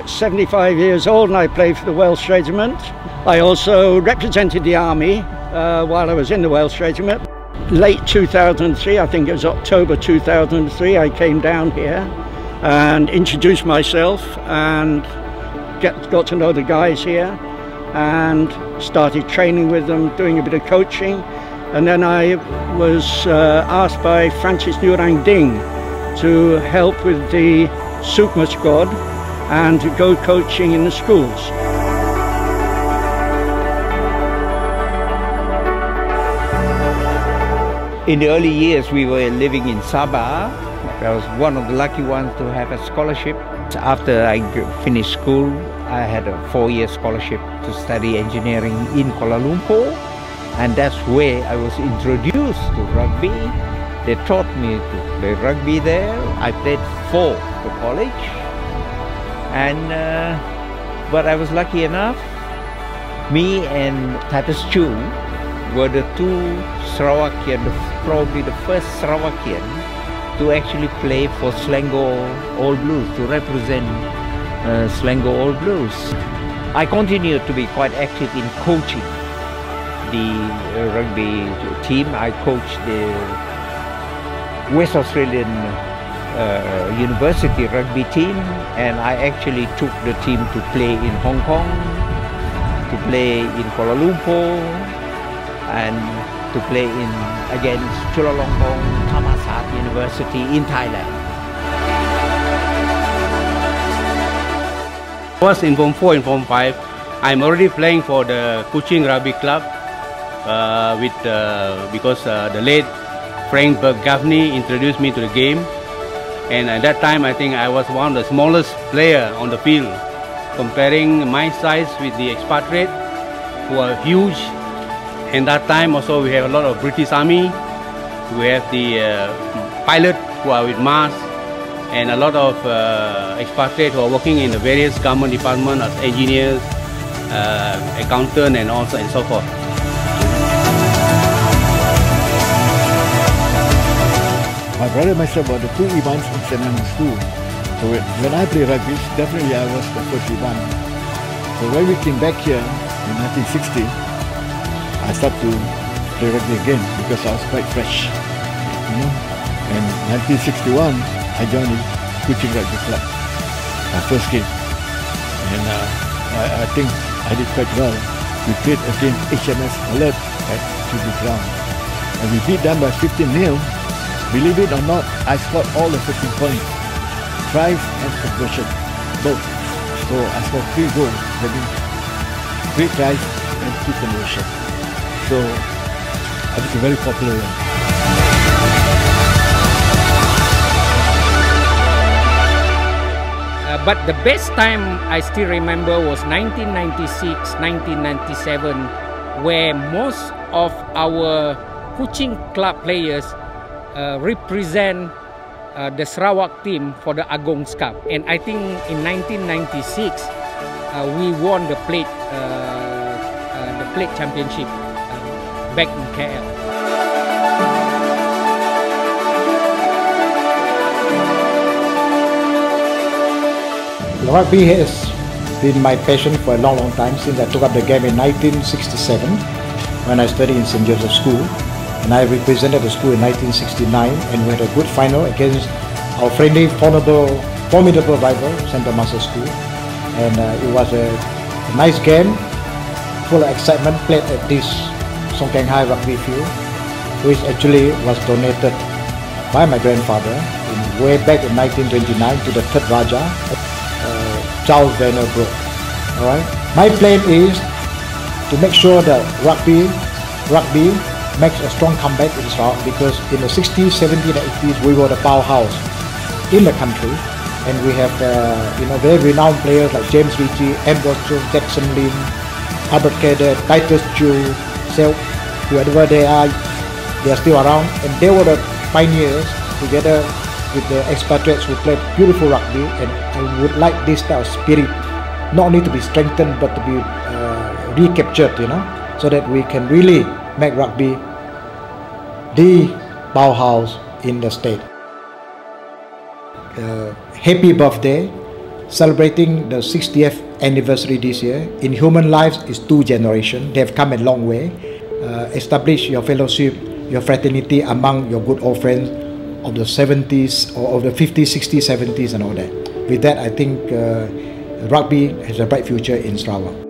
75 years old and I played for the Welsh Regiment. I also represented the Army while I was in the Welsh Regiment. Late 2003, I think it was October 2003, I came down here and introduced myself and got to know the guys here and started training with them, doing a bit of coaching. And then I was asked by Francis Nurang Ding to help with the Sukma squad and to go coaching in the schools. In the early years, we were living in Sabah. I was one of the lucky ones to have a scholarship. After I finished school, I had a 4-year scholarship to study engineering in Kuala Lumpur. And that's where I was introduced to rugby. They taught me to play rugby there. I played for the college. But I was lucky enough, me and Tatus Chu were the two Sarawakian, probably the first Sarawakian to actually play for Selangor All Blues, to represent Selangor All Blues. I continued to be quite active in coaching the rugby team. I coached the West Australian University rugby team, and I actually took the team to play in Hong Kong, to play in Kuala Lumpur, and to play against Chulalongkorn Thammasat University in Thailand. I was in Form 4 and Form 5. I'm already playing for the Kuching Rugby Club because the late Frank Gaffney introduced me to the game. And at that time, I think I was one of the smallest players on the field, comparing my size with the expatriate who are huge. And that time also we have a lot of British Army, we have the pilot who are with Mars, and a lot of expatriates who are working in the various government departments as engineers, accountant, and so forth. My brother and myself were the two Ivans in Senang School. So when I played rugby, definitely I was the first Ivan. So when we came back here in 1960, I started to play rugby again because I was quite fresh. And 1961, I joined the Kuching Rugby Club, my first game. And I think I did quite well. We played against HMS Alert at Chibu Ground. And we beat them by 15-0. Believe it or not, I scored all the 15 points, tries and conversion, both. So I scored 3 goals, having 3 tries and 2 conversions. So I was a very popular one. But the best time I still remember was 1996, 1997, where most of our Kuching club players represent the Sarawak team for the Agong's Cup. And I think in 1996 we won the plate championship back in KL. Rugby has been my passion for a long time since I took up the game in 1967 when I studied in St. Joseph's School. And I represented the school in 1969, and we had a good final against our friendly, formidable rival, St. Thomas' School. And it was a nice game, full of excitement, played at this Song Keng Hai rugby field, which actually was donated by my grandfather way back in 1929 to the third Raja, Charles Werner Brooke. Alright? My plan is to make sure that rugby makes a strong comeback in Sarawak, because in the 60s, 70s and 80s we were the powerhouse in the country, and we have very renowned players like James Ritchie, Ambrose Chung, Jackson Lim, Albert Cadet, Titus Chu, Self, whoever they are still around, and they were the pioneers together with the expatriates who played beautiful rugby. And I would like this type of spirit not only to be strengthened but to be recaptured, so that we can really make rugby the powerhouse in the state. Happy birthday celebrating the 60th anniversary this year. In human lives, it's 2 generations. They have come a long way. Establish your fellowship, your fraternity among your good old friends of the 70s or of the 50s, 60s, 70s and all that. With that, I think rugby has a bright future in Sarawak.